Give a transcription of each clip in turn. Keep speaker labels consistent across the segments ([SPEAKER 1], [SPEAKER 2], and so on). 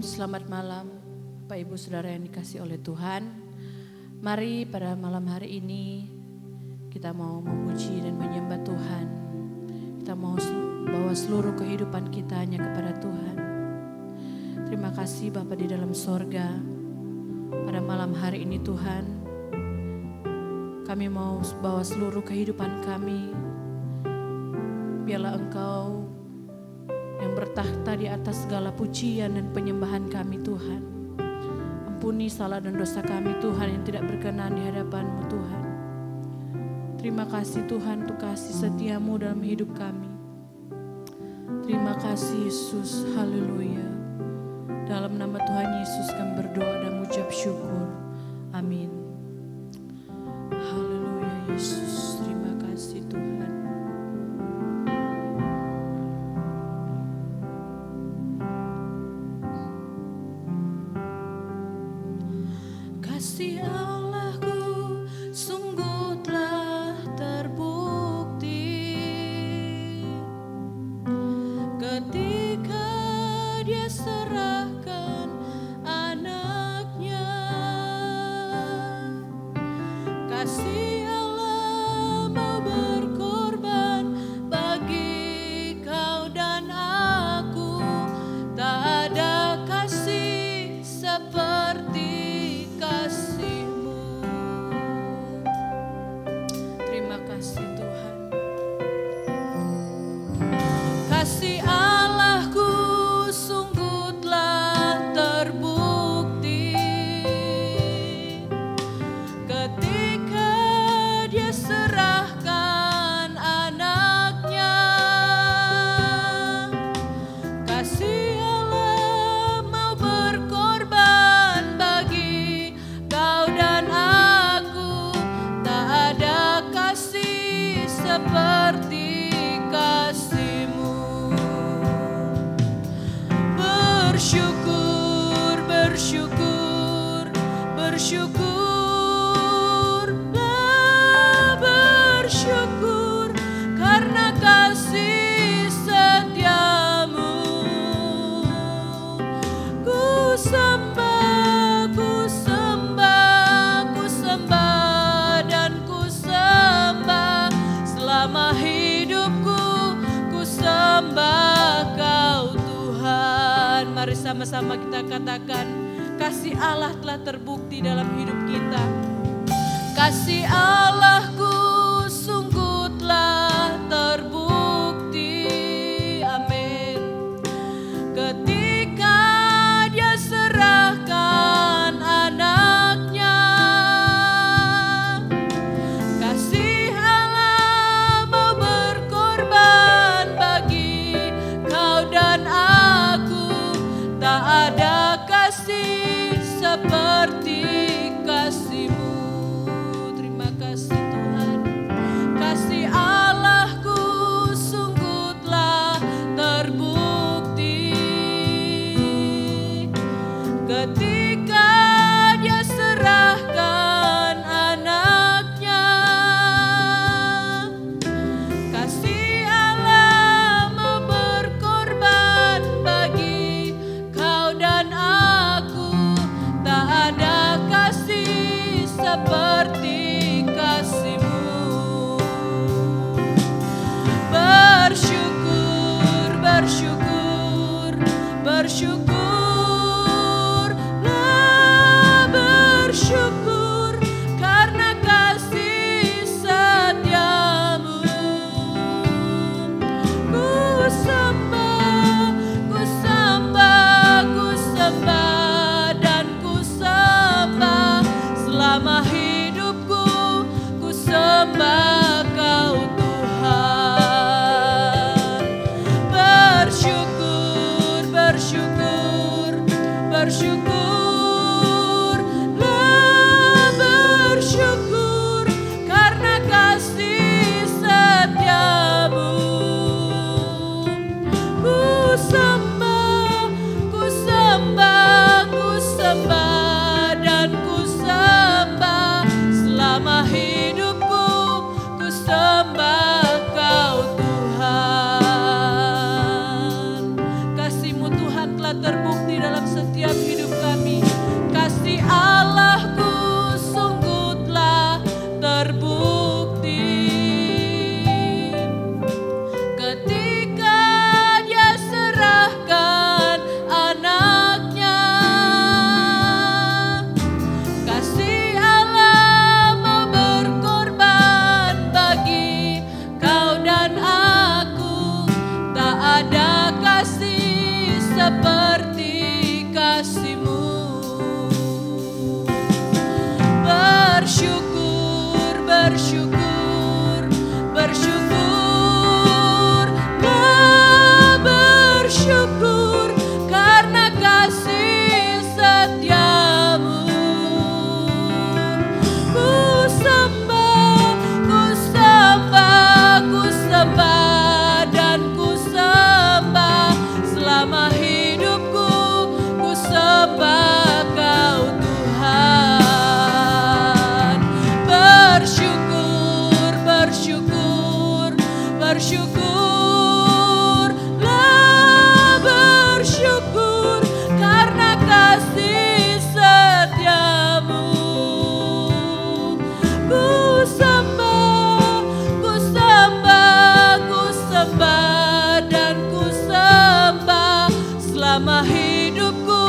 [SPEAKER 1] selamat malam Bapak Ibu Saudara yang dikasihi oleh Tuhan. Mari pada malam hari ini kita mau memuji dan menyembah Tuhan. Kita mau bawa seluruh kehidupan kita hanya kepada Tuhan. Terima kasih Bapa di dalam sorga. Pada malam hari ini Tuhan, kami mau bawa seluruh kehidupan kami. Biarlah Engkau yang bertakhta di atas segala pujian dan penyembahan kami Tuhan. Ampuni salah dan dosa kami Tuhan yang tidak berkenan di hadapan-Mu Tuhan. Terima kasih Tuhan untuk kasih setiamu dalam hidup kami. Terima kasih Yesus, haleluya. Dalam nama Tuhan Yesus kami berdoa dan mengucap syukur. Amin. Haleluya Yesus, terima kasih Tuhan. Kasih Allahku sungguh telah terbukti ketika Dia serahkan anaknya. Kasih Allah mau berkorban bagi kau dan aku. Tak ada kasih seperti kasih-Mu. Terima kasih Tuhan. Kasih Allahku sungguh telah terbukti ketika Dia serahkan anaknya. Kasih Allah mau berkorban bagi kau dan aku. Tak ada kasih seperti kasih-Mu. Bersyukur, bersyukur, bersyukurlah, bersyukur karena kasih setiamu. Ku sembah, ku sembah, ku sembah dan ku sembah selama hidupku. Ku sembah kau Tuhan. Mari sama-sama kita katakan, kasih Allah telah terbukti dalam hidup kita. Kasih Allahku sungguh telah terbukti. Amin. Ketika Dia serahkan anaknya. Kasih Allah mau berkorban bagi kau dan aku. Tak ada kasih seperti kasih-Mu. Terima kasih Tuhan. Kasih Allahku sungguh telah terbukti ketika Dia serahkan anaknya. Kasih Allah mau berkorban bagi kau dan aku. Tak ada kasih seperti kasih-Mu. Bersyukur, bersyukur, bersyukurlah, bersyukur karena kasih setiamu. Ku sembah, ku sembah, ku sembah dan ku sembah selama hidupku. Ku sembah kau Tuhan. Bersyukur, bersyukur, bersyukurlah, bersyukur karena kasih setiamu. Ku sembah, ku sembah, ku sembah dan ku sembah selama hidupku. Ku sembah kau Tuhan. Kasih-Mu Tuhan telah terbukti dalam setiap hidup kami. Kasih Allahku sungguh telah terbukti ketika Dia serahkan anaknya. Kasih Allah mau berkorban bagi kau dan aku. Tak ada kasih seperti kasih-Mu. Bersyukur, bersyukur, bersyukur, bersyukur karena kasih setia-Mu. Ku sembah, ku sembah, ku sembah dan ku sembah selama hidupku. Ku sembah Kau Tuhan. Bersyukur, bersyukur, bersyukurlah, bersyukur karena kasih setia-Mu. Ku sembah, ku sembah, ku sembah dan ku sembah selama hidupku.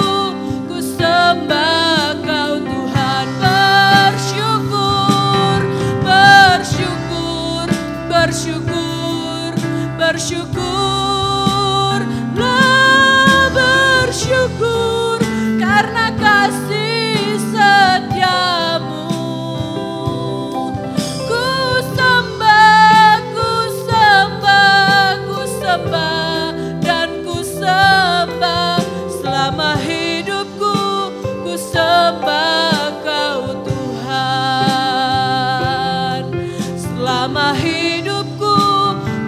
[SPEAKER 1] Ku sembah Kau Tuhan. Bersyukur, bersyukur, bersyukur, bersyukurlah, bersyukur karena kasih setia-Mu. Ku sembah, ku sembah, ku sembah dan ku sembah selama hidupku. Ku sembah Kau Tuhan. Selama hidupku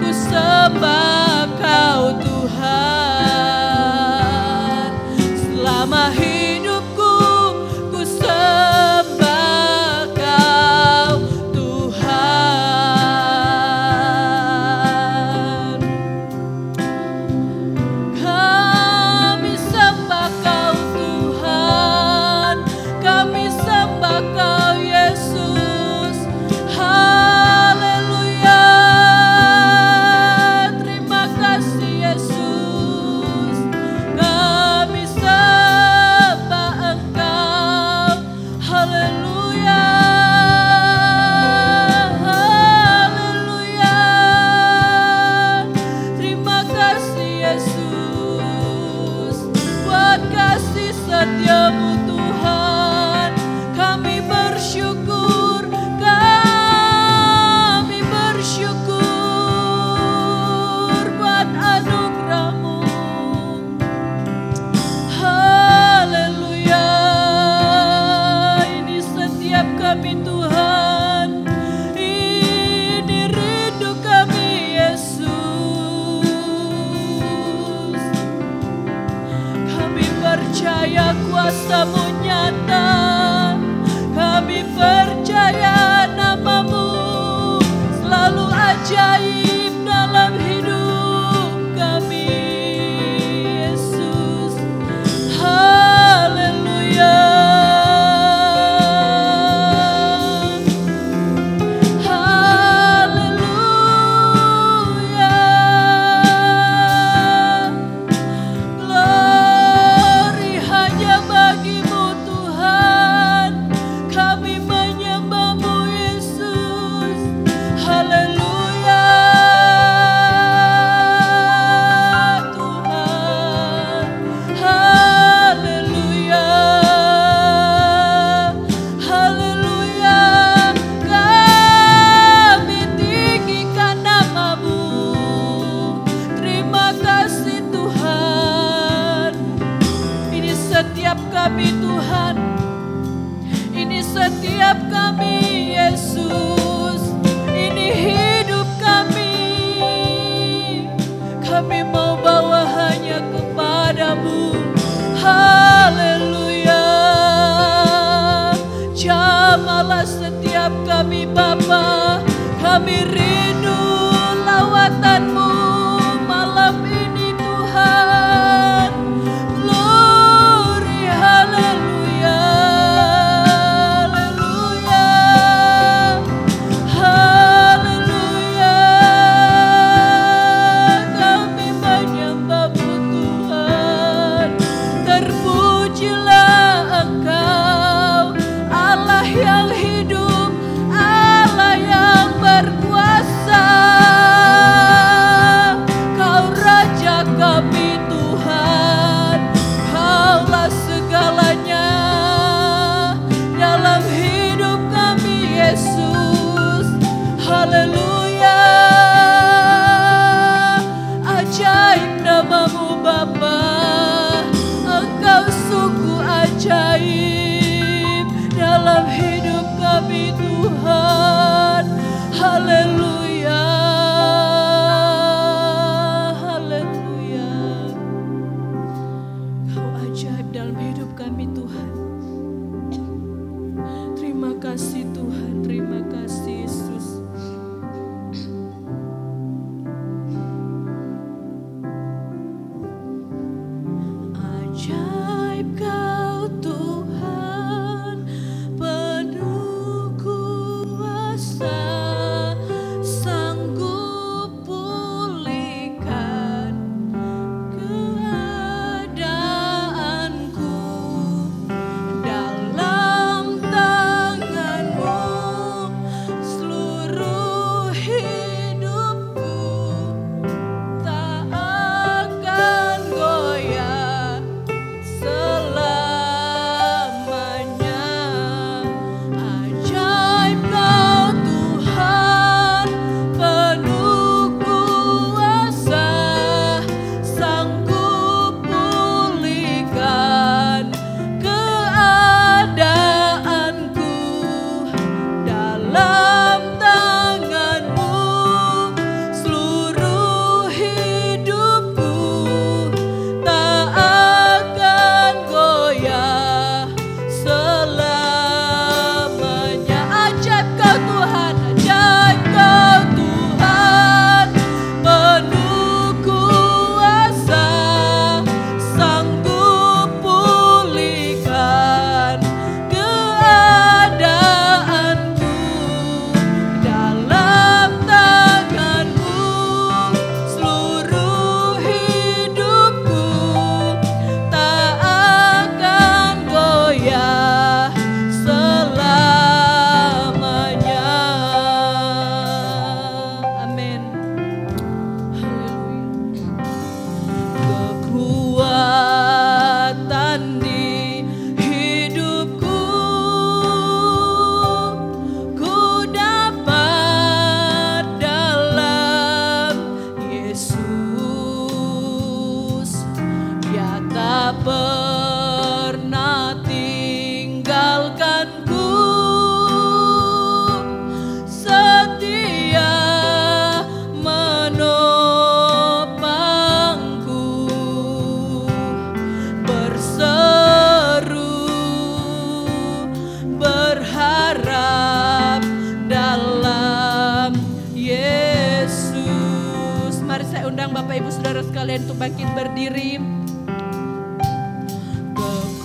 [SPEAKER 1] ku sembah Kau Tuhan. Selama hidupku ku sembah Kau Tuhan. Kami sembah Kau Tuhan, kami sembah Kau Yesus. Haleluya. Terima kasih Yesus. Kami sembah Engkau. Haleluya. Haleluya. Terima kasih Yesus buat kasih setia-Mu Tuhan. Kami bersyukur, kami bersyukur buat anugerah-Mu. Haleluya. Ini setiap kami Tuhan, ini rindu kami Yesus. Kami percaya kuasa-Mu nyata, kami percaya nama-Mu selalu ajaib dalam hidup kami Yesus. Haleluya. Haleluya. Glory hanya bagi-Mu Tuhan. Kami menyembah-Mu Yesus. Haleluya. Tuhan. Haleluya. Haleluya. Kami tinggikan nama-Mu. Terima kasih Tuhan. Ini setiap kami Tuhan, ini setiap kami Yesus, ini hidup kami. Kami mau bawa hanya kepada-Mu. Haleluya. Jamalah setiap kami Bapa. Kami rindu lawatan-Mu malam ini Tuhan. Glory dalam hidup kami Tuhan. Terima kasih Tuhan, terima kasih Yesus. Ajaib Kau Tuhan, penuh kuasa, sanggup pulihkan keadaanku. Dalam tangan-Mu seluruh hidupku tak akan goyah selamanya. Ajaib Kau Tuhan, penuh kuasa, sanggup pulihkan keadaanku. Dalam tangan-Mu seluruh hidupku tak akan goyah selamanya. Ajaib Kau Tuhan, ajaib Kau Tuhan, penuh kuasa, sanggup pulihkan keadaanku. Dalam tangan-Mu seluruh hidupku tak akan goyah selamanya. Amin. Haleluya. Kekuatan di hidupku ku dapat dalam Yesus. Dia tak pernah tinggalkanku, setia menopangku, berseru berharap dalam Yesus. Mari saya undang Bapak Ibu Saudara sekalian untuk bangkit berdiri. Kekuatan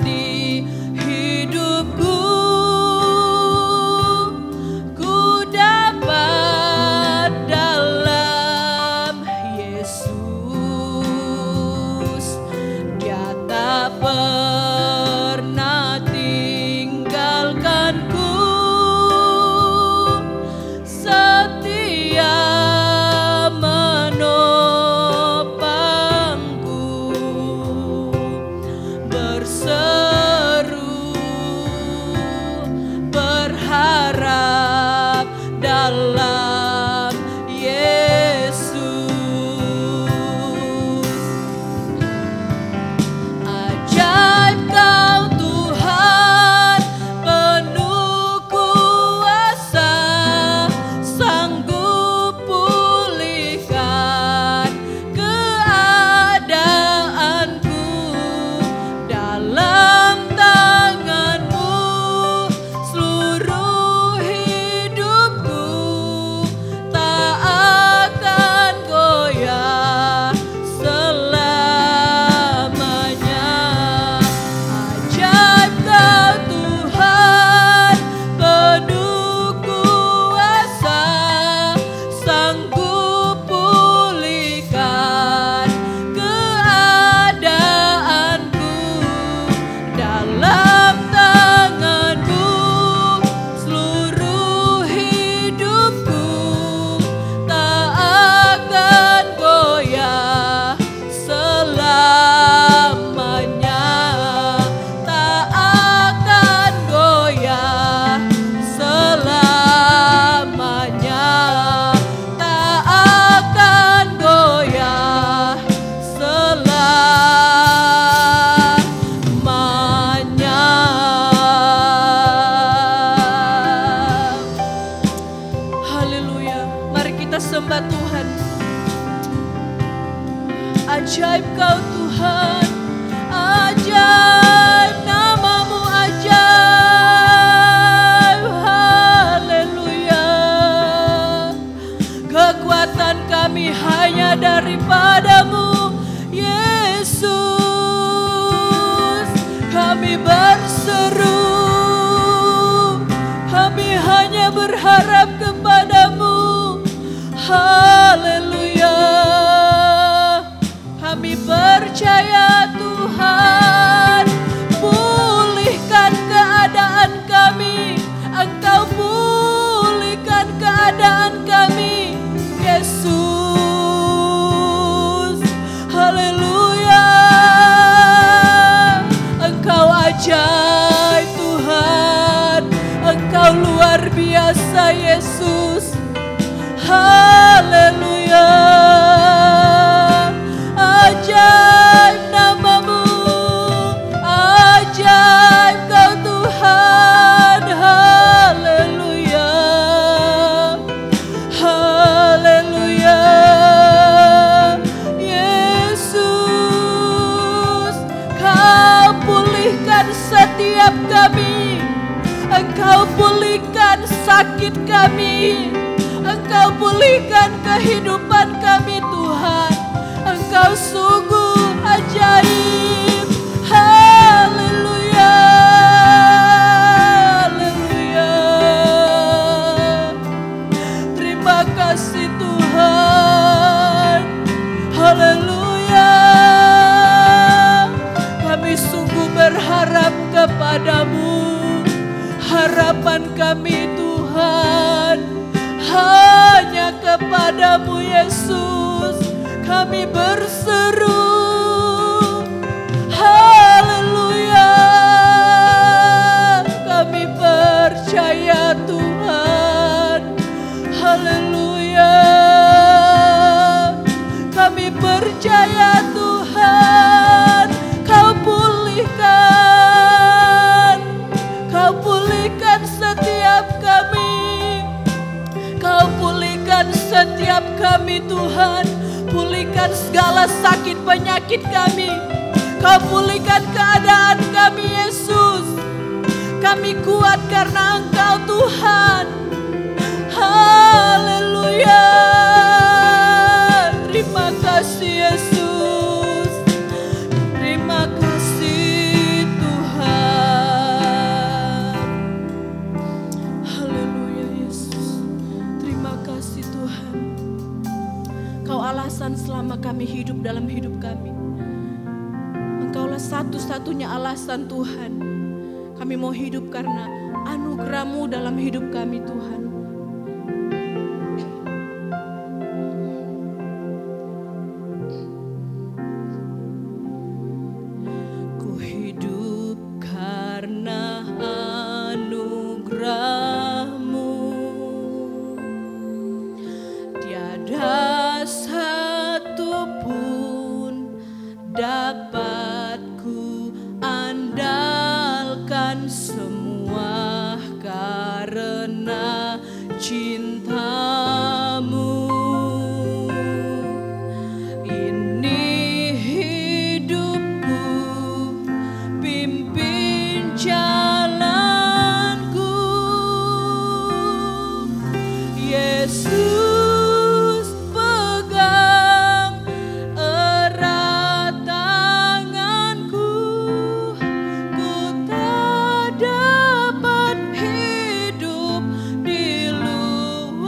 [SPEAKER 1] di hidupku ku dapat dalam Yesus. Dia tak pernah tinggalkanku, setia menopangku, Tuhan. Ajaib, namamu ajaib. Haleluya. Kekuatan kami hanya daripadamu, Yesus. Kami berseru, kami hanya berharap kepadamu. Haleluya. Kami percaya Tuhan, pulihkan keadaan kami. Engkau pulihkan keadaan kami, Yesus. Haleluya. Engkau ajaib Tuhan, Engkau luar biasa Yesus. Haleluya. Ajaib namamu, ajaib kau Tuhan. Haleluya. Haleluya. Yesus, kau pulihkan setiap kami. Engkau pulihkan sakit kami. Engkau pulihkan kehidupan kami Tuhan. Engkau sungguh ajaib. Haleluya. Haleluya. Terima kasih Tuhan. Haleluya. Kami sungguh berharap kepadamu. Harapan kami Tuhan hanya kepadamu Yesus. Kami berseru. Haleluya. Kami percaya Tuhan. Haleluya. Kami percaya Tuhan, Kau pulihkan. Kau pulihkan setiap kami. Kau pulihkan setiap kami Tuhan. Pulihkan segala sakit penyakit kami. Kau pulihkan keadaan kami Yesus. Kami kuat karena Engkau Tuhan. Haleluya. Terima kasih Yesus. Terima kasih Tuhan. Haleluya Yesus. Terima kasih Tuhan. Kau alasan selama kami hidup dalam hidup kami. Engkaulah satu-satunya alasan Tuhan. Kami mau hidup karena anugerah-Mu dalam hidup kami Tuhan. Ku hidup karena anugerah-Mu. Tiada satu pun dapat ku andalkan, semua karena cinta-Mu. Ini hidupku, pimpin jalanku, Yesus. Pegang erat tanganku, ku tak dapat hidup di luar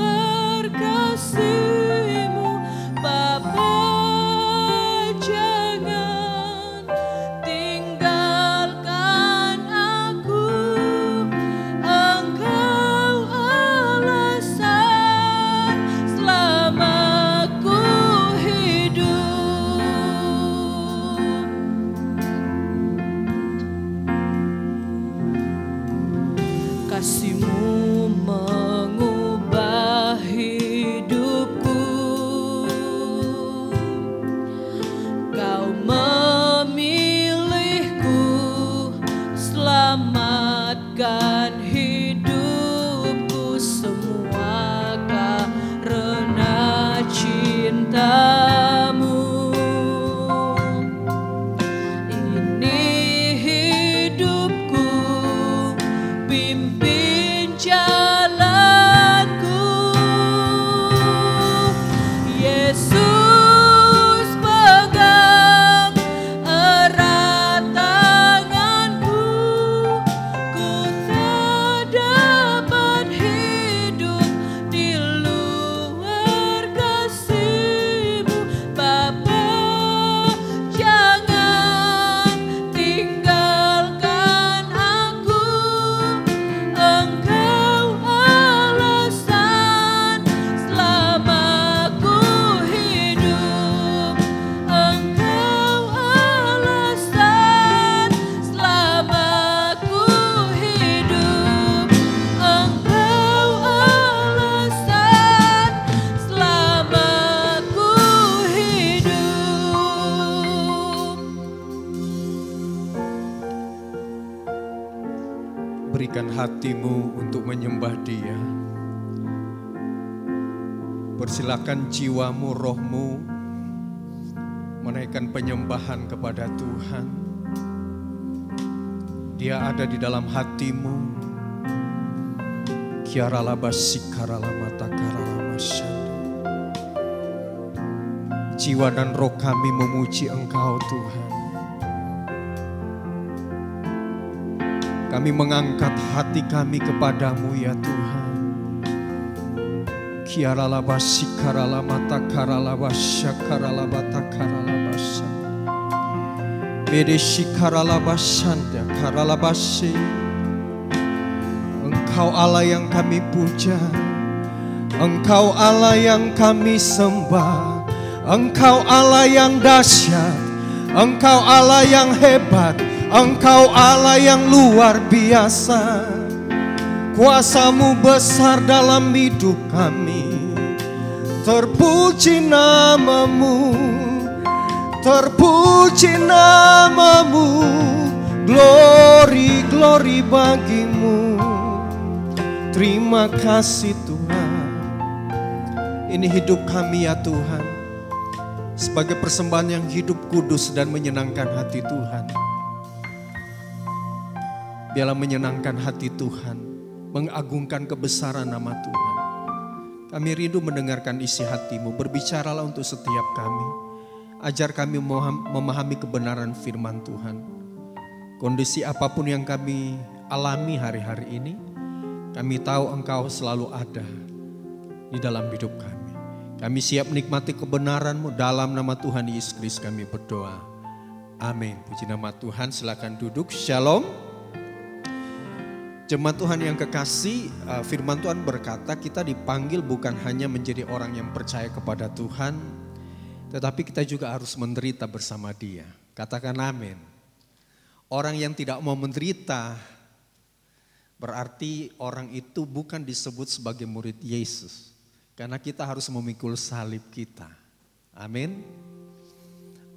[SPEAKER 2] berikan hatimu untuk menyembah Dia. Persilakan jiwamu, rohmu menaikkan penyembahan kepada Tuhan. Dia ada di dalam hatimu. Jiwa dan roh kami memuji Engkau Tuhan. Kami mengangkat hati kami kepadamu ya Tuhan. Engkau Allah yang kami puja, Engkau Allah yang kami sembah, Engkau Allah yang dahsyat, Engkau Allah yang hebat, Engkau Allah yang luar biasa. Kuasa-Mu besar dalam hidup kami. Terpuji nama-Mu, terpuji nama-Mu. Glory, glory bagi-Mu. Terima kasih Tuhan. Ini hidup kami ya Tuhan, sebagai persembahan yang hidup, kudus dan menyenangkan hati Tuhan. Biarlah menyenangkan hati Tuhan, mengagungkan kebesaran nama Tuhan. Kami rindu mendengarkan isi hati-Mu. Berbicaralah untuk setiap kami. Ajar kami memahami kebenaran firman Tuhan. Kondisi apapun yang kami alami hari-hari ini, kami tahu Engkau selalu ada di dalam hidup kami. Kami siap menikmati kebenaran-Mu. Dalam nama Tuhan Yesus Kristus kami berdoa. Amin. Puji nama Tuhan, silakan duduk. Shalom. Jemaat Tuhan yang kekasih, firman Tuhan berkata kita dipanggil bukan hanya menjadi orang yang percaya kepada Tuhan, tetapi kita juga harus menderita bersama Dia. Katakan amin. Orang yang tidak mau menderita, berarti orang itu bukan disebut sebagai murid Yesus. Karena kita harus memikul salib kita. Amin.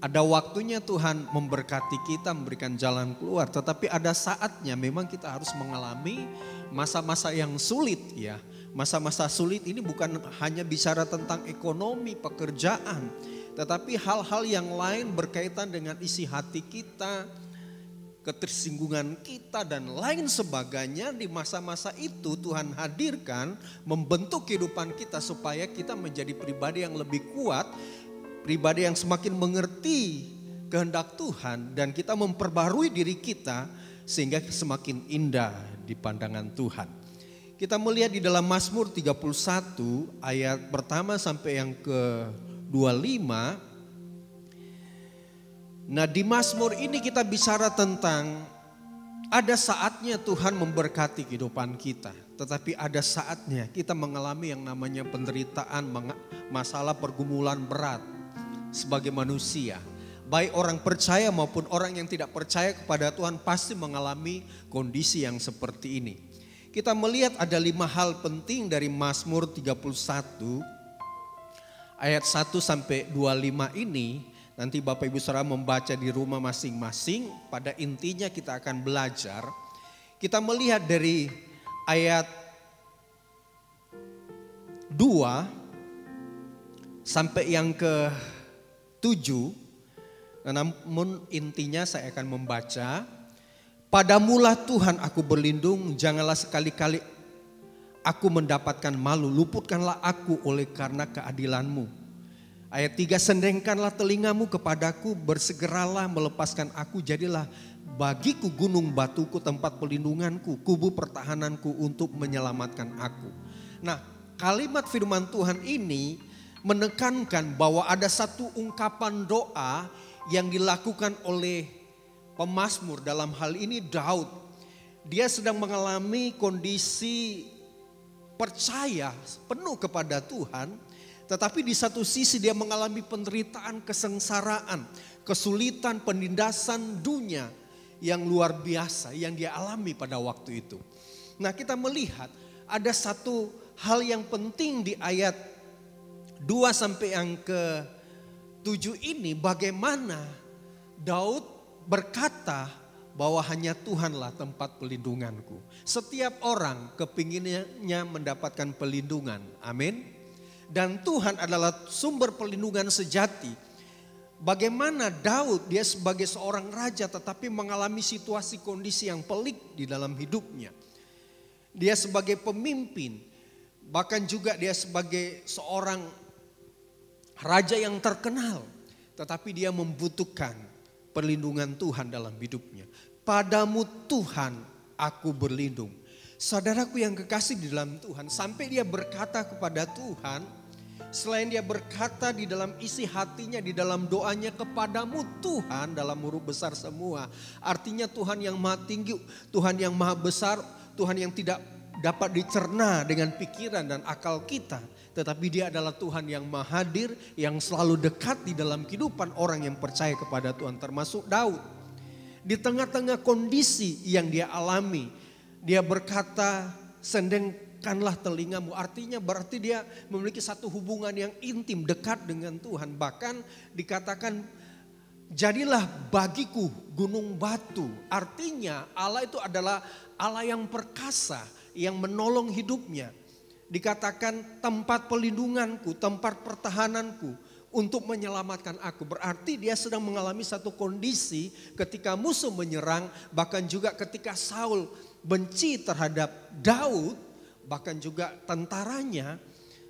[SPEAKER 2] Ada waktunya Tuhan memberkati kita, memberikan jalan keluar. Tetapi ada saatnya memang kita harus mengalami masa-masa yang sulit ya. Masa-masa sulit ini bukan hanya bicara tentang ekonomi, pekerjaan. Tetapi hal-hal yang lain berkaitan dengan isi hati kita, ketersinggungan kita dan lain sebagainya. Di masa-masa itu Tuhan hadirkan membentuk kehidupan kita supaya kita menjadi pribadi yang lebih kuat, pribadi yang semakin mengerti kehendak Tuhan, dan kita memperbarui diri kita sehingga semakin indah di pandangan Tuhan. Kita melihat di dalam Mazmur 31 ayat pertama sampai yang ke-25. Nah, di Mazmur ini kita bicara tentang ada saatnya Tuhan memberkati kehidupan kita. Tetapi ada saatnya kita mengalami yang namanya penderitaan, masalah, pergumulan berat sebagai manusia. Baik orang percaya maupun orang yang tidak percaya kepada Tuhan pasti mengalami kondisi yang seperti ini. Kita melihat ada 5 hal penting dari Mazmur 31 ayat 1 sampai 25 ini. Nanti Bapak Ibu Saudara membaca di rumah masing-masing. Pada intinya kita akan belajar. Kita melihat dari ayat 2 sampai yang ke-7. Namun intinya saya akan membaca. Padamulah Tuhan aku berlindung, janganlah sekali-kali aku mendapatkan malu. Luputkanlah aku oleh karena keadilan-Mu. Ayat 3, sendengkanlah telingamu kepadaku, bersegeralah melepaskan aku, jadilah bagiku gunung batuku, tempat pelindunganku, kubu pertahananku untuk menyelamatkan aku. Nah, kalimat firman Tuhan ini menekankan bahwa ada satu ungkapan doa yang dilakukan oleh pemazmur, dalam hal ini Daud. Dia sedang mengalami kondisi percaya penuh kepada Tuhan, tetapi di satu sisi dia mengalami penderitaan, kesengsaraan, kesulitan, penindasan dunia yang luar biasa yang dia alami pada waktu itu. Nah, kita melihat ada satu hal yang penting di ayat 2 sampai yang ke-7 ini, bagaimana Daud berkata bahwa hanya Tuhanlah tempat pelindunganku. Setiap orang kepinginnya mendapatkan pelindungan. Amin. Dan Tuhan adalah sumber pelindungan sejati. Bagaimana Daud, dia sebagai seorang raja tetapi mengalami situasi kondisi yang pelik di dalam hidupnya. Dia sebagai pemimpin, bahkan juga dia sebagai seorang raja yang terkenal. Tetapi dia membutuhkan perlindungan Tuhan dalam hidupnya. Padamu Tuhan aku berlindung. Saudaraku yang kekasih di dalam Tuhan, sampai dia berkata kepada Tuhan, selain dia berkata di dalam isi hatinya, di dalam doanya, kepadamu Tuhan dalam huruf besar semua. Artinya Tuhan yang maha tinggi, Tuhan yang maha besar, Tuhan yang tidak dapat dicerna dengan pikiran dan akal kita. Tetapi dia adalah Tuhan yang maha hadir, yang selalu dekat di dalam kehidupan orang yang percaya kepada Tuhan, termasuk Daud. Di tengah-tengah kondisi yang dia alami, dia berkata, sendengkanlah telingamu. Artinya berarti dia memiliki satu hubungan yang intim, dekat dengan Tuhan. Bahkan dikatakan, jadilah bagiku gunung batu. Artinya Allah itu adalah Allah yang perkasa, yang menolong hidupnya. Dikatakan tempat pelindunganku, tempat pertahananku untuk menyelamatkan aku. Berarti dia sedang mengalami satu kondisi ketika musuh menyerang, bahkan juga ketika Saul benci terhadap Daud, bahkan juga tentaranya.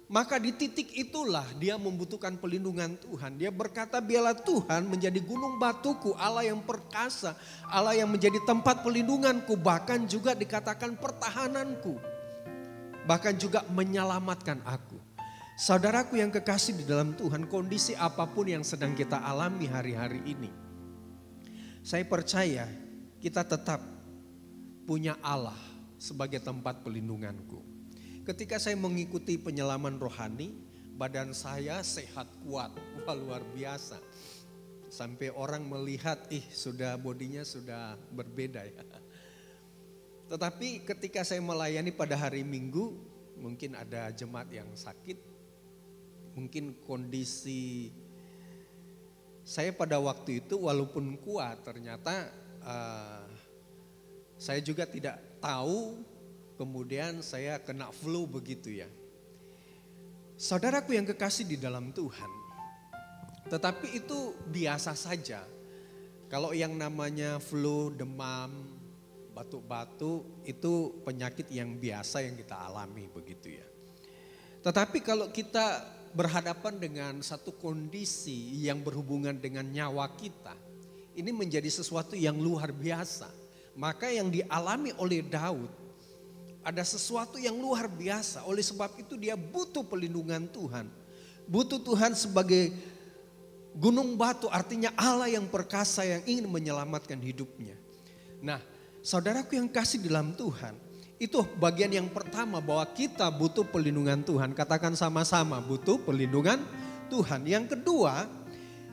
[SPEAKER 2] Maka di titik itulah dia membutuhkan pelindungan Tuhan. Dia berkata, biarlah Tuhan menjadi gunung batuku, Allah yang perkasa, Allah yang menjadi tempat pelindunganku, bahkan juga dikatakan pertahananku, bahkan juga menyelamatkan aku. Saudaraku yang kekasih di dalam Tuhan, kondisi apapun yang sedang kita alami hari-hari ini, saya percaya kita tetap punya Allah sebagai tempat pelindunganku. Ketika saya mengikuti penyelaman rohani, badan saya sehat kuat, wah luar biasa. Sampai orang melihat, sudah bodinya sudah berbeda ya. Tetapi ketika saya melayani pada hari Minggu, mungkin ada jemaat yang sakit. Mungkin kondisi saya pada waktu itu walaupun kuat, ternyata saya juga tidak tahu, kemudian saya kena flu begitu ya. Saudaraku yang kekasih di dalam Tuhan, tetapi itu biasa saja. Kalau yang namanya flu, demam, batuk-batuk itu penyakit yang biasa yang kita alami begitu ya. Tetapi kalau kita berhadapan dengan satu kondisi yang berhubungan dengan nyawa kita, ini menjadi sesuatu yang luar biasa. Maka yang dialami oleh Daud ada sesuatu yang luar biasa. Oleh sebab itu dia butuh pelindungan Tuhan. Butuh Tuhan sebagai gunung batu, artinya Allah yang perkasa yang ingin menyelamatkan hidupnya. Nah, saudaraku yang kasih dalam Tuhan, itu bagian yang pertama bahwa kita butuh pelindungan Tuhan. Katakan sama-sama, butuh pelindungan Tuhan. Yang kedua,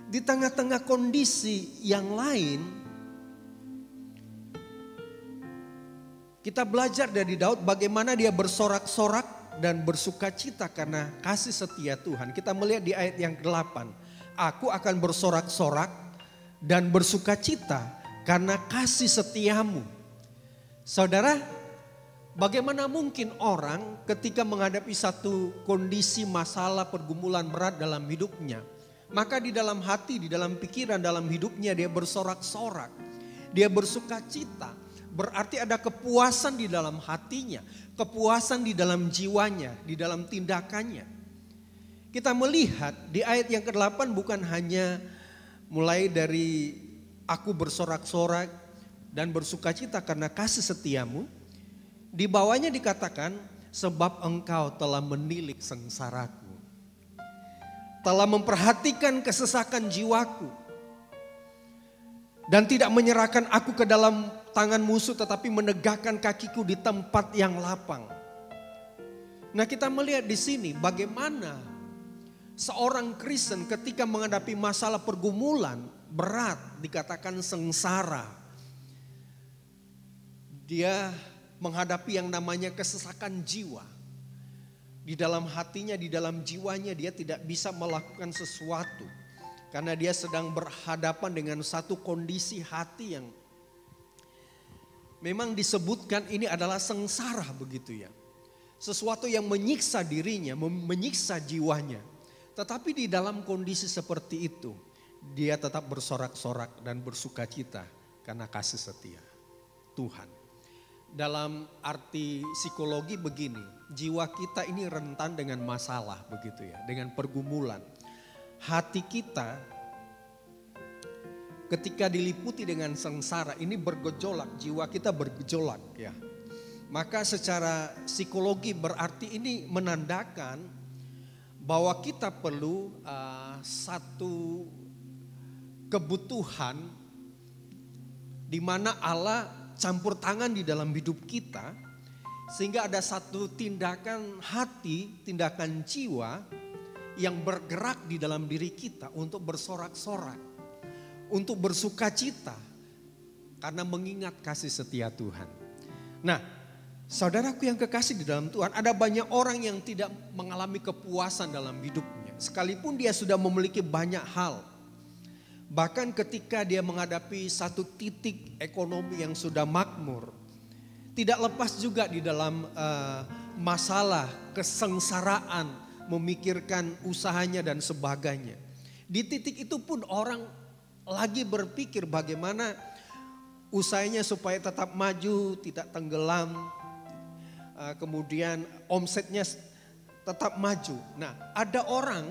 [SPEAKER 2] di tengah-tengah kondisi yang lain, kita belajar dari Daud bagaimana dia bersorak-sorak dan bersukacita karena kasih setia Tuhan. Kita melihat di ayat yang ke-8. Aku akan bersorak-sorak dan bersukacita karena kasih setiamu. Saudara, bagaimana mungkin orang ketika menghadapi satu kondisi masalah pergumulan berat dalam hidupnya, maka di dalam hati, di dalam pikiran, dalam hidupnya dia bersorak-sorak, dia bersukacita. Berarti ada kepuasan di dalam hatinya, kepuasan di dalam jiwanya, di dalam tindakannya. Kita melihat di ayat yang ke-8 bukan hanya mulai dari aku bersorak-sorak dan bersukacita karena kasih setiamu. Di bawahnya dikatakan sebab engkau telah menilik sengsaraku. Telah memperhatikan kesesakan jiwaku. Dan tidak menyerahkan aku ke dalam tangan musuh tetapi menegakkan kakiku di tempat yang lapang. Nah, kita melihat di sini bagaimana seorang Kristen ketika menghadapi masalah pergumulan berat, dikatakan sengsara. Dia menghadapi yang namanya kesesakan jiwa. Di dalam hatinya, di dalam jiwanya dia tidak bisa melakukan sesuatu. Karena dia sedang berhadapan dengan satu kondisi hati yang memang disebutkan ini adalah sengsara begitu ya. Sesuatu yang menyiksa dirinya, menyiksa jiwanya. Tetapi di dalam kondisi seperti itu, dia tetap bersorak-sorak dan bersukacita karena kasih setia Tuhan. Dalam arti psikologi begini, jiwa kita ini rentan dengan masalah begitu ya, dengan pergumulan. Hati kita ketika diliputi dengan sengsara ini bergejolak, jiwa kita bergejolak ya. Maka secara psikologi berarti ini menandakan bahwa kita perlu satu kebutuhan di mana Allah campur tangan di dalam hidup kita, sehingga ada satu tindakan hati, tindakan jiwa yang bergerak di dalam diri kita untuk bersorak-sorak, untuk bersukacita karena mengingat kasih setia Tuhan. Nah, saudaraku yang kekasih di dalam Tuhan, ada banyak orang yang tidak mengalami kepuasan dalam hidupnya, sekalipun dia sudah memiliki banyak hal. Bahkan ketika dia menghadapi satu titik ekonomi yang sudah makmur, tidak lepas juga di dalam masalah kesengsaraan, memikirkan usahanya dan sebagainya. Di titik itu pun orang lagi berpikir bagaimana usahanya supaya tetap maju, tidak tenggelam, kemudian omsetnya tetap maju. Nah, ada orang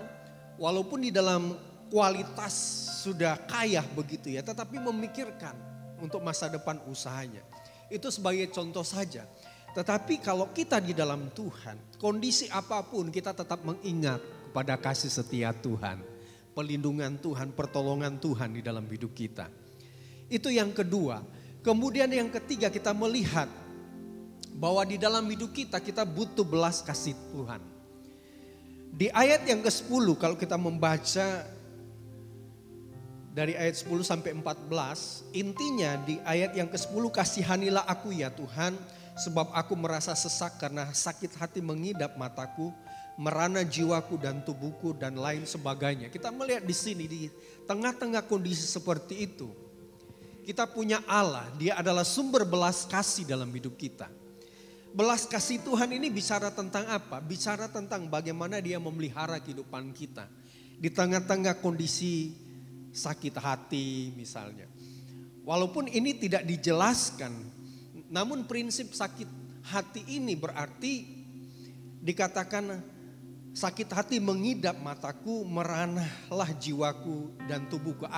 [SPEAKER 2] walaupun di dalam kualitas sudah kaya begitu ya, tetapi memikirkan untuk masa depan usahanya. Itu sebagai contoh saja. Tetapi kalau kita di dalam Tuhan, kondisi apapun kita tetap mengingat kepada kasih setia Tuhan, perlindungan Tuhan, pertolongan Tuhan di dalam hidup kita. Itu yang kedua. Kemudian yang ketiga, kita melihat bahwa di dalam hidup kita butuh belas kasih Tuhan. Di ayat yang ke-10 kalau kita membaca dari ayat 10 sampai 14, intinya di ayat yang ke-10, kasihanilah aku ya Tuhan, sebab aku merasa sesak karena sakit hati mengidap mataku, merana jiwaku dan tubuhku dan lain sebagainya. Kita melihat di sini di tengah-tengah kondisi seperti itu, kita punya Allah, dia adalah sumber belas kasih dalam hidup kita. Belas kasih Tuhan ini bicara tentang apa? Bicara tentang bagaimana dia memelihara kehidupan kita di tengah-tengah kondisi sakit hati misalnya. Walaupun ini tidak dijelaskan, namun prinsip sakit hati ini berarti dikatakan sakit hati mengidap mataku, meranahlah jiwaku dan tubuhku.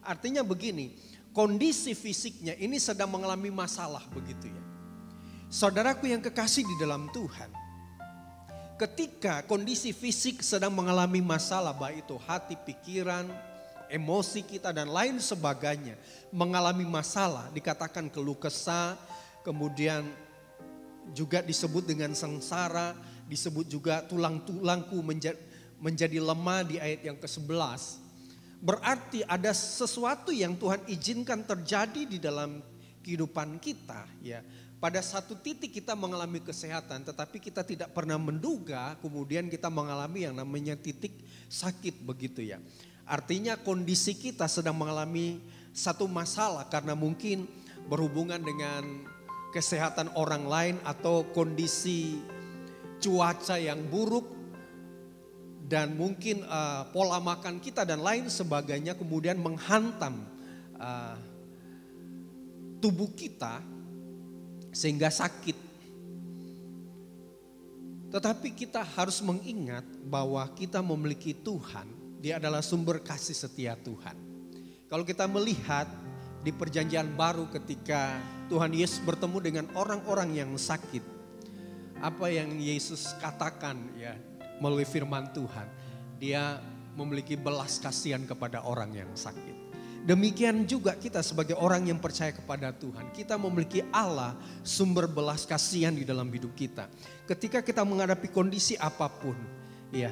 [SPEAKER 2] Artinya begini, kondisi fisiknya ini sedang mengalami masalah begitu ya. Saudaraku yang kekasih di dalam Tuhan, ketika kondisi fisik sedang mengalami masalah, baik itu hati, pikiran, emosi kita dan lain sebagainya mengalami masalah, dikatakan keluh kesah, kemudian juga disebut dengan sengsara, disebut juga tulang-tulangku menjadi lemah di ayat yang ke-11. Berarti ada sesuatu yang Tuhan izinkan terjadi di dalam kehidupan kita ya. Pada satu titik kita mengalami kesehatan, tetapi kita tidak pernah menduga kemudian kita mengalami yang namanya titik sakit begitu ya. Artinya kondisi kita sedang mengalami satu masalah karena mungkin berhubungan dengan kesehatan orang lain atau kondisi cuaca yang buruk dan mungkin pola makan kita dan lain sebagainya kemudian menghantam tubuh kita sehingga sakit. Tetapi kita harus mengingat bahwa kita memiliki Tuhan. Dia adalah sumber kasih setia Tuhan. Kalau kita melihat di perjanjian baru ketika Tuhan Yesus bertemu dengan orang-orang yang sakit. Apa yang Yesus katakan ya melalui firman Tuhan. Dia memiliki belas kasihan kepada orang yang sakit. Demikian juga kita sebagai orang yang percaya kepada Tuhan. Kita memiliki Allah sumber belas kasihan di dalam hidup kita. Ketika kita menghadapi kondisi apapun ya.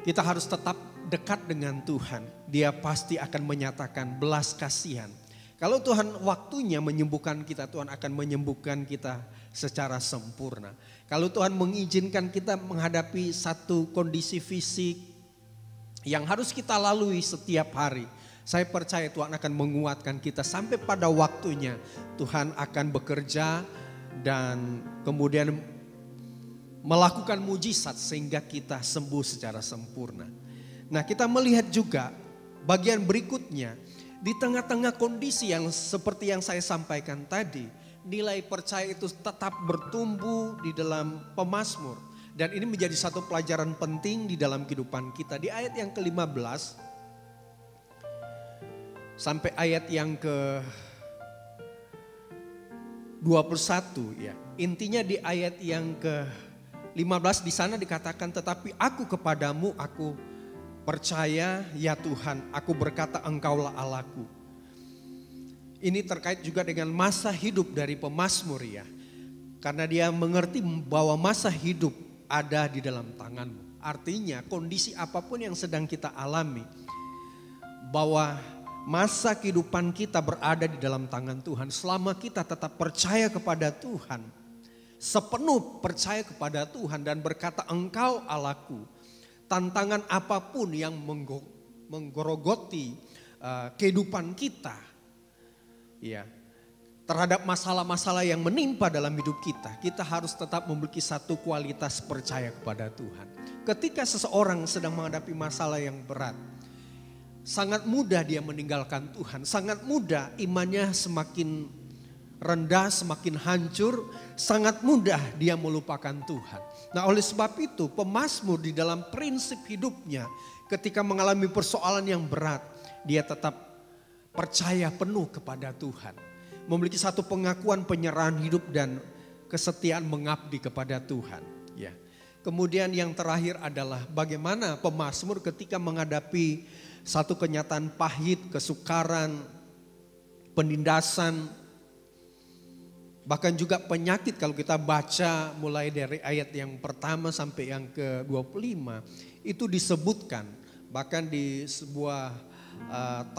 [SPEAKER 2] Kita harus tetap dekat dengan Tuhan. Dia pasti akan menyatakan belas kasihan. Kalau Tuhan waktunya menyembuhkan kita, Tuhan akan menyembuhkan kita secara sempurna. Kalau Tuhan mengizinkan kita menghadapi satu kondisi fisik yang harus kita lalui setiap hari. Saya percaya Tuhan akan menguatkan kita sampai pada waktunya Tuhan akan bekerja dan kemudian melakukan mujizat sehingga kita sembuh secara sempurna. Nah, kita melihat juga bagian berikutnya di tengah-tengah kondisi yang seperti yang saya sampaikan tadi, nilai percaya itu tetap bertumbuh di dalam pemazmur. Dan ini menjadi satu pelajaran penting di dalam kehidupan kita. Di ayat yang ke-15 sampai ayat yang ke-21 ya. Intinya di ayat yang ke-15 di sana dikatakan, tetapi aku kepadamu aku percaya ya Tuhan, aku berkata engkaulah Allahku. Ini terkait juga dengan masa hidup dari pemazmur ya. Karena dia mengerti bahwa masa hidup ada di dalam tanganmu. Artinya kondisi apapun yang sedang kita alami, bahwa masa kehidupan kita berada di dalam tangan Tuhan. Selama kita tetap percaya kepada Tuhan, sepenuh percaya kepada Tuhan dan berkata engkau Allahku, tantangan apapun yang menggerogoti kehidupan kita, ya, terhadap masalah-masalah yang menimpa dalam hidup kita, kita harus tetap memiliki satu kualitas percaya kepada Tuhan. Ketika seseorang sedang menghadapi masalah yang berat, sangat mudah dia meninggalkan Tuhan, sangat mudah imannya semakin rendah, semakin hancur, sangat mudah dia melupakan Tuhan. Nah, oleh sebab itu pemazmur di dalam prinsip hidupnya ketika mengalami persoalan yang berat, dia tetap percaya penuh kepada Tuhan. Memiliki satu pengakuan penyerahan hidup dan kesetiaan mengabdi kepada Tuhan. Ya. Kemudian yang terakhir adalah bagaimana pemazmur ketika menghadapi satu kenyataan pahit, kesukaran, penindasan, bahkan juga penyakit. Kalau kita baca mulai dari ayat yang pertama sampai yang ke-25 itu disebutkan. Bahkan di sebuah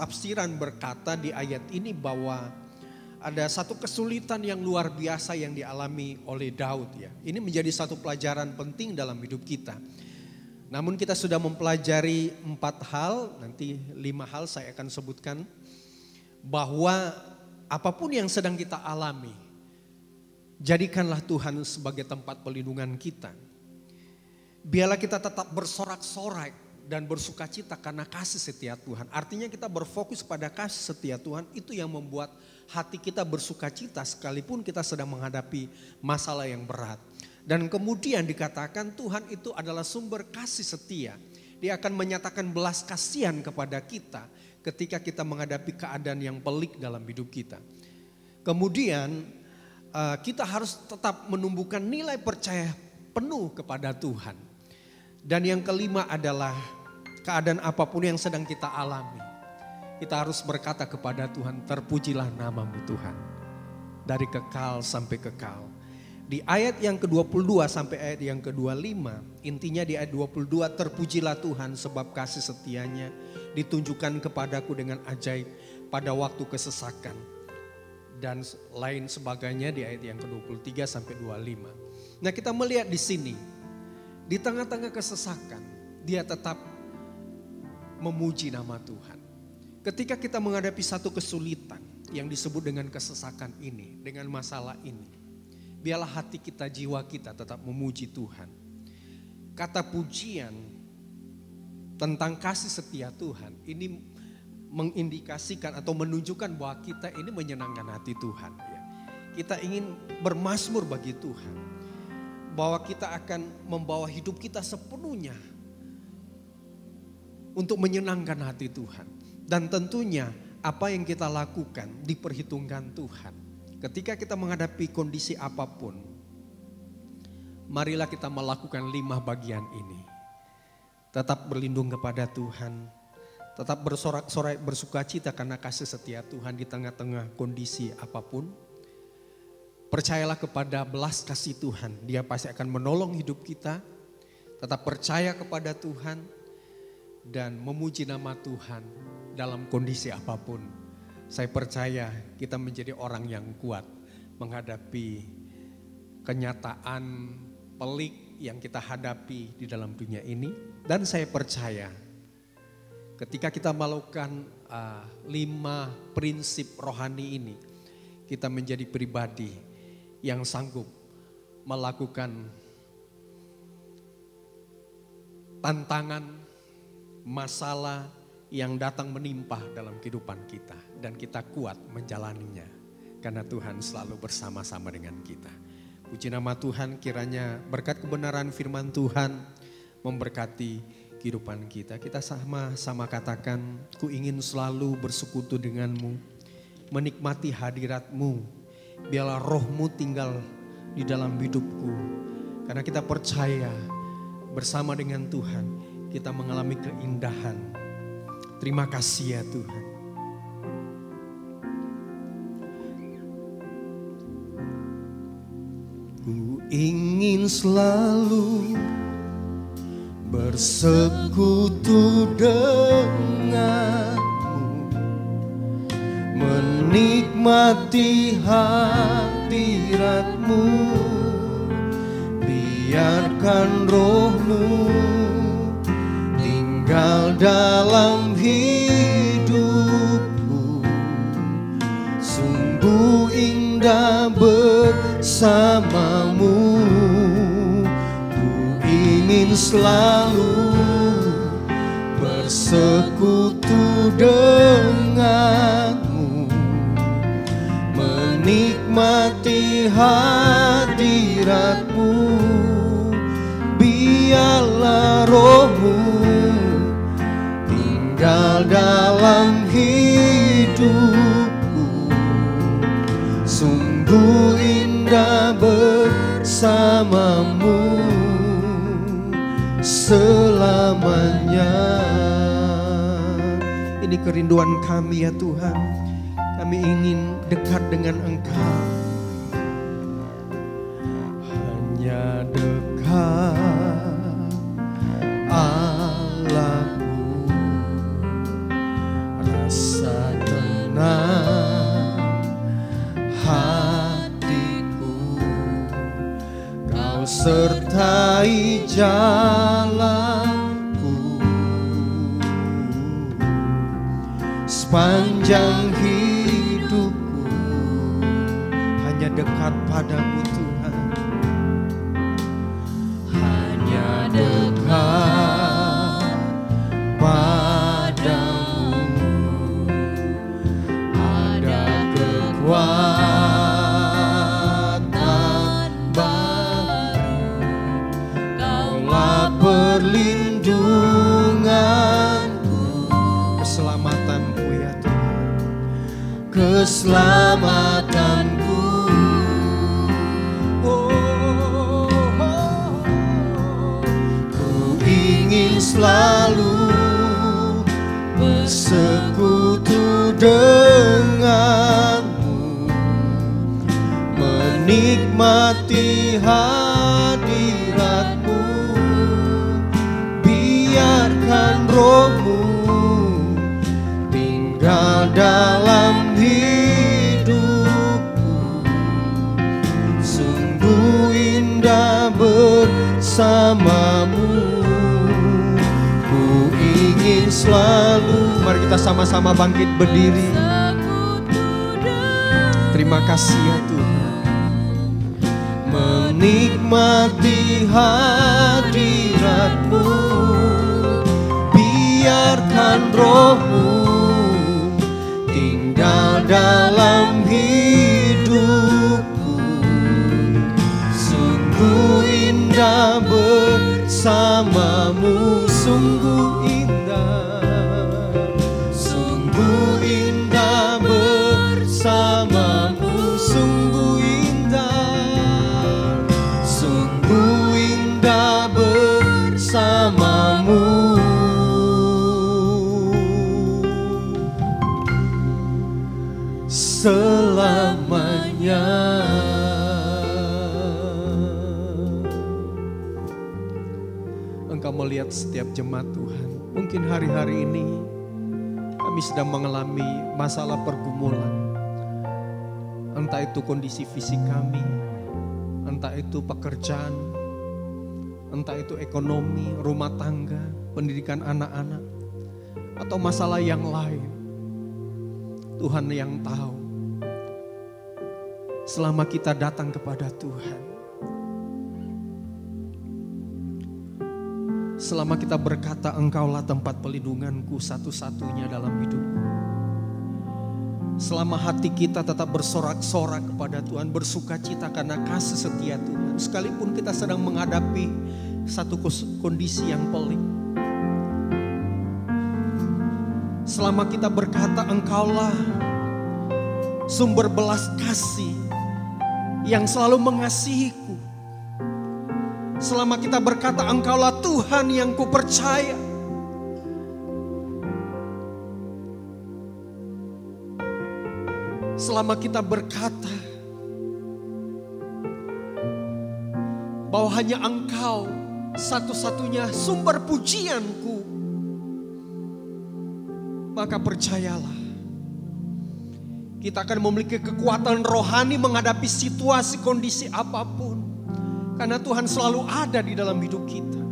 [SPEAKER 2] tafsiran berkata di ayat ini bahwa ada satu kesulitan yang luar biasa yang dialami oleh Daud ya. Ini menjadi satu pelajaran penting dalam hidup kita. Namun kita sudah mempelajari 4 hal, nanti 5 hal saya akan sebutkan. Bahwa apapun yang sedang kita alami, jadikanlah Tuhan sebagai tempat pelindungan kita. Biarlah kita tetap bersorak-sorai dan bersukacita karena kasih setia Tuhan. Artinya kita berfokus pada kasih setia Tuhan, itu yang membuat hati kita bersukacita sekalipun kita sedang menghadapi masalah yang berat. Dan kemudian dikatakan Tuhan itu adalah sumber kasih setia. Dia akan menyatakan belas kasihan kepada kita ketika kita menghadapi keadaan yang pelik dalam hidup kita. Kemudian kita harus tetap menumbuhkan nilai percaya penuh kepada Tuhan. Dan yang kelima adalah keadaan apapun yang sedang kita alami, kita harus berkata kepada Tuhan, terpujilah namamu Tuhan. Dari kekal sampai kekal. Di ayat yang ke-22 sampai ayat yang ke-25, intinya di ayat 22, terpujilah Tuhan sebab kasih setianya ditunjukkan kepadaku dengan ajaib pada waktu kesesakan. Dan lain sebagainya di ayat yang ke-23 sampai 25. Nah, kita melihat di sini, di tengah-tengah kesesakan, dia tetap memuji nama Tuhan. Ketika kita menghadapi satu kesulitan yang disebut dengan kesesakan ini, dengan masalah ini, biarlah hati kita, jiwa kita tetap memuji Tuhan. Kata pujian tentang kasih setia Tuhan ini mengindikasikan atau menunjukkan bahwa kita ini menyenangkan hati Tuhan. Kita ingin bermazmur bagi Tuhan, bahwa kita akan membawa hidup kita sepenuhnya untuk menyenangkan hati Tuhan. Dan tentunya apa yang kita lakukan diperhitungkan Tuhan. Ketika kita menghadapi kondisi apapun, marilah kita melakukan 5 bagian ini. Tetap berlindung kepada Tuhan, tetap bersorak-sorai bersukacita karena kasih setia Tuhan di tengah-tengah kondisi apapun. Percayalah kepada belas kasih Tuhan, dia pasti akan menolong hidup kita. Tetap percaya kepada Tuhan dan memuji nama Tuhan dalam kondisi apapun. Saya percaya kita menjadi orang yang kuat menghadapi kenyataan pelik yang kita hadapi di dalam dunia ini. Dan saya percaya ketika kita melakukan 5 prinsip rohani ini, kita menjadi pribadi yang sanggup melakukan tantangan, masalah yang datang menimpa dalam kehidupan kita. Dan kita kuat menjalaninya karena Tuhan selalu bersama-sama dengan kita. Puji nama Tuhan, kiranya berkat kebenaran firman Tuhan memberkati kehidupan kita. Kita sama-sama katakan, ku ingin selalu bersekutu denganmu, menikmati hadiratmu, biarlah rohmu tinggal di dalam hidupku. Karena kita percaya bersama dengan Tuhan kita mengalami keindahan. Terima kasih ya Tuhan. Ku ingin selalu bersekutu denganmu, menikmati hadiratmu, biarkan rohmu tinggal dalam hidupku. Sungguh indah bersamamu, ku ingin selalu bersekutu denganmu, menikmati hadiratmu, biarlah rohmu tinggal dalam hidupku. Sungguh indah bersamamu selamanya. Ini kerinduan kami ya Tuhan. Kami ingin dekat dengan Engkau. Hanya dekat Allahku, rasa tenang hatiku. Kau sertai jalanku sepanjang hidupku. Hanya dekat padamu Tuhan, hanya dekat padamu. Ada kekuatan baru, Kaulah perlindunganku, keselamatanku ya Tuhan, keselamatanku. Selalu bersekutu denganmu, menikmati hadiratmu, biarkan rohmu tinggal dalam hidupku. Sungguh indah bersamamu, ingin selalu. Mari kita sama-sama bangkit berdiri. Terima kasih ya Tuhan. Menikmati hadiratmu, biarkan rohmu tinggal dalam hidupku. Sungguh indah bersamamu, sungguh indah bersamamu, sungguh indah bersamamu selamanya. Engkau melihat setiap jemaat Tuhan. Mungkin hari-hari ini kami sedang mengalami masalah pergumulan. Entah itu kondisi fisik kami, entah itu pekerjaan, entah itu ekonomi, rumah tangga, pendidikan anak-anak. atau masalah yang lain. Tuhan yang tahu. Selama kita datang kepada Tuhan, selama kita berkata, Engkaulah tempat pelindunganku satu-satunya dalam hidupku. Selama hati kita tetap bersorak-sorak kepada Tuhan, bersuka cita karena kasih setia Tuhan. Sekalipun kita sedang menghadapi satu kondisi yang pelik. Selama kita berkata, Engkaulah sumber belas kasih yang selalu mengasihiku. Selama kita berkata, Engkaulah Tuhan yang ku percaya. Selama kita berkata bahwa hanya Engkau satu-satunya sumber pujianku, maka percayalah, kita akan memiliki kekuatan rohani menghadapi situasi kondisi apapun. Karena Tuhan selalu ada di dalam hidup kita.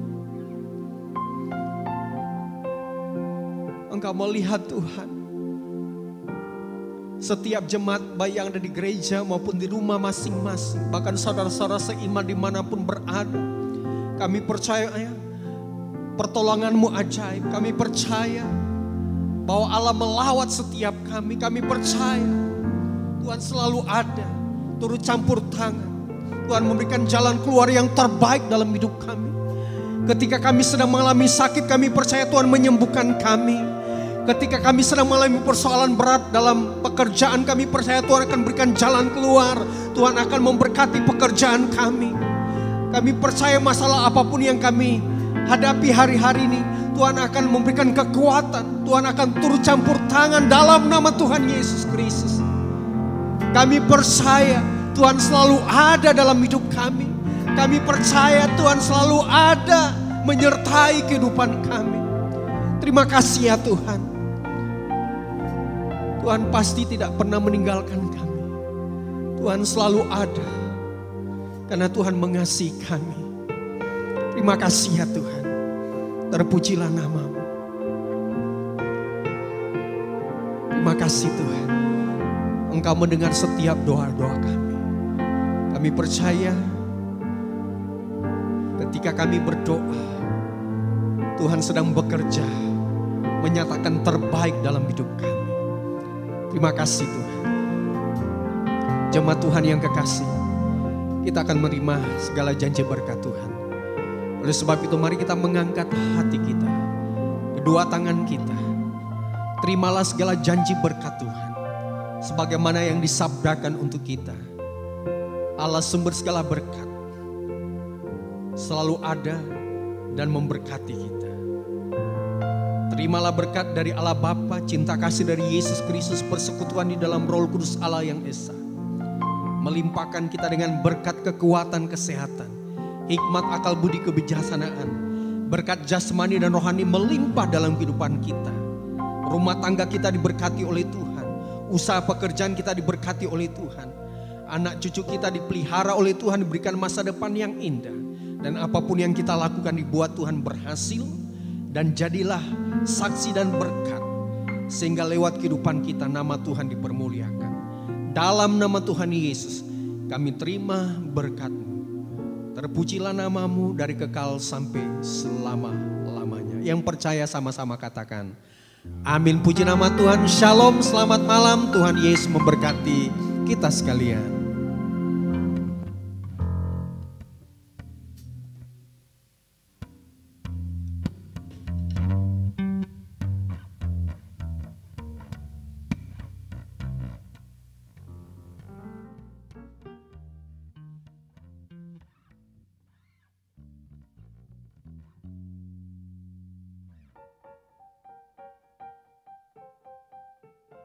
[SPEAKER 2] Engkau melihat Tuhan, setiap jemaat baik yang ada di gereja maupun di rumah masing-masing, bahkan saudara-saudara seiman dimanapun berada, kami percaya pertolongan-Mu ajaib. Kami percaya bahwa Allah melawat setiap kami. Kami percaya Tuhan selalu ada, turut campur tangan. Tuhan memberikan jalan keluar yang terbaik dalam hidup kami. Ketika kami sedang mengalami sakit, kami percaya Tuhan menyembuhkan kami. Ketika kami sedang mengalami persoalan berat dalam pekerjaan, kami percaya Tuhan akan berikan jalan keluar. Tuhan akan memberkati pekerjaan kami. Kami percaya masalah apapun yang kami hadapi hari-hari ini, Tuhan akan memberikan kekuatan. Tuhan akan turut campur tangan dalam nama Tuhan Yesus Kristus. Kami percaya Tuhan selalu ada dalam hidup kami. Kami percaya Tuhan selalu ada menyertai kehidupan kami. Terima kasih ya Tuhan. Tuhan pasti tidak pernah meninggalkan kami. Tuhan selalu ada karena Tuhan mengasihi kami. Terima kasih ya Tuhan. Terpujilah nama-Mu. Terima kasih Tuhan. Engkau mendengar setiap doa-doa kami. Kami percaya ketika kami berdoa, Tuhan sedang bekerja, menyatakan terbaik dalam hidup kami. Terima kasih Tuhan. Jemaat Tuhan yang kekasih, kita akan menerima segala janji berkat Tuhan. Oleh sebab itu mari kita mengangkat hati kita, kedua tangan kita. Terimalah segala janji berkat Tuhan, sebagaimana yang disabdakan untuk kita. Allah sumber segala berkat selalu ada dan memberkati kita. Terimalah berkat dari Allah Bapa, cinta kasih dari Yesus Kristus, persekutuan di dalam Roh Kudus Allah yang Esa, melimpahkan kita dengan berkat kekuatan, kesehatan, hikmat, akal budi, kebijaksanaan, berkat jasmani dan rohani melimpah dalam kehidupan kita. Rumah tangga kita diberkati oleh Tuhan, usaha pekerjaan kita diberkati oleh Tuhan. Anak cucu kita dipelihara oleh Tuhan, diberikan masa depan yang indah. Dan apapun yang kita lakukan dibuat Tuhan berhasil. Dan jadilah saksi dan berkat. Sehingga lewat kehidupan kita nama Tuhan dipermuliakan. Dalam nama Tuhan Yesus kami terima berkat-Mu. Terpujilah nama-Mu dari kekal sampai selama-lamanya. Yang percaya sama-sama katakan amin. Puji nama Tuhan. Shalom, selamat malam. Tuhan Yesus memberkati kita sekalian.